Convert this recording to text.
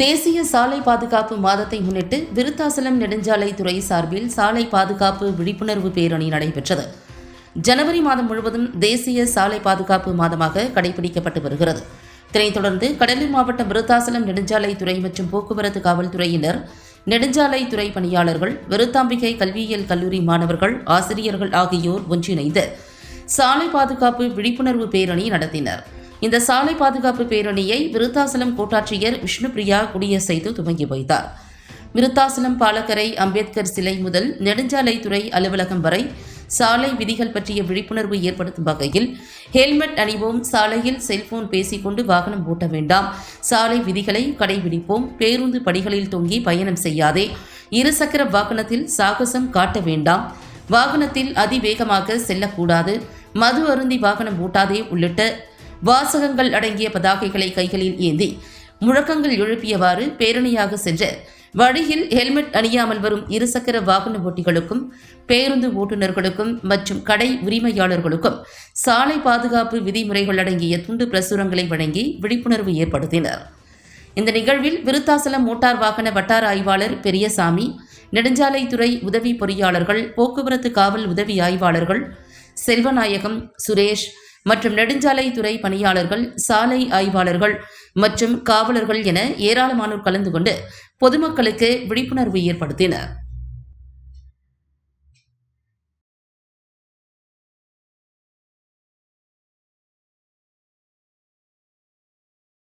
தேசிய சாலை பாதுகாப்பு மாதத்தை முன்னிட்டு விருத்தாசலம் நெடுஞ்சாலைத்துறை சார்பில் சாலை பாதுகாப்பு விழிப்புணர்வு பேரணி நடைபெற்றது. ஜனவரி மாதம் முழுவதும் தேசிய சாலை பாதுகாப்பு மாதமாக கடைபிடிக்கப்பட்டு வருகிறது. இதனைத் தொடர்ந்து கடலூர் மாவட்டம் விருத்தாசலம் நெடுஞ்சாலைத்துறை மற்றும் போக்குவரத்து காவல்துறையினர், நெடுஞ்சாலைத்துறை பணியாளர்கள், விருத்தாம்பிகை கல்வியியல் கல்லூரி மாணவர்கள், ஆசிரியர்கள் ஆகியோர் ஒன்றிணைந்து சாலை பாதுகாப்பு விழிப்புணர்வு பேரணி நடத்தினர். இந்த சாலை பாதுகாப்பு பேரணியை விருத்தாசலம் கோட்டாட்சியர் விஷ்ணுபிரியா கொடியசைத்து துவங்கி வைத்தார். விருத்தாசலம் பாலக்கரை அம்பேத்கர் சிலை முதல் நெடுஞ்சாலைத்துறை அலுவலகம் வரை சாலை விதிகள் பற்றிய விழிப்புணர்வு ஏற்படுத்தும் வகையில் ஹெல்மெட் அணிவோம், சாலையில் செல்போன் பேசிக்கொண்டு வாகனம் ஓட்ட வேண்டாம், சாலை விதிகளை கடைபிடிப்போம், பேருந்து படிகளில் தொங்கி பயணம் செய்யாதே, இருசக்கர வாகனத்தில் சாகசம் காட்ட வேண்டாம், வாகனத்தில் அதிவேகமாக செல்லக்கூடாது, மது அருந்தி வாகனம் ஓட்டாதே உள்ளிட்ட வாசகங்கள் அடங்கிய பதாகைகளை கைகளில் ஏந்தி முழக்கங்கள் எழுப்பியவாறு பேரணியாக சென்ற வழியில் ஹெல்மெட் அணியாமல் வரும் இருசக்கர வாகன ஓட்டிகளுக்கும், பேருந்து ஓட்டுநர்களுக்கும் மற்றும் கடை உரிமையாளர்களுக்கும் சாலை பாதுகாப்பு விதிமுறைகள் அடங்கிய துண்டு பிரசுரங்களை வழங்கி விழிப்புணர்வு ஏற்படுத்தினர். இந்த நிகழ்வில் விருத்தாசலம் மோட்டார் வாகன வட்டார ஆய்வாளர் பெரியசாமி, நெடுஞ்சாலைத்துறை உதவி பொறியாளர்கள், போக்குவரத்து காவல் உதவி ஆய்வாளர்கள் செல்வநாயகம், சுரேஷ் மற்றும் நெடுஞ்சாலைத்துறை பணியாளர்கள், சாலை ஆய்வாளர்கள் மற்றும் காவலர்கள் என ஏராளமானோர் கலந்து கொண்டு பொதுமக்களுக்கு விழிப்புணர்வு ஏற்படுத்தினர்.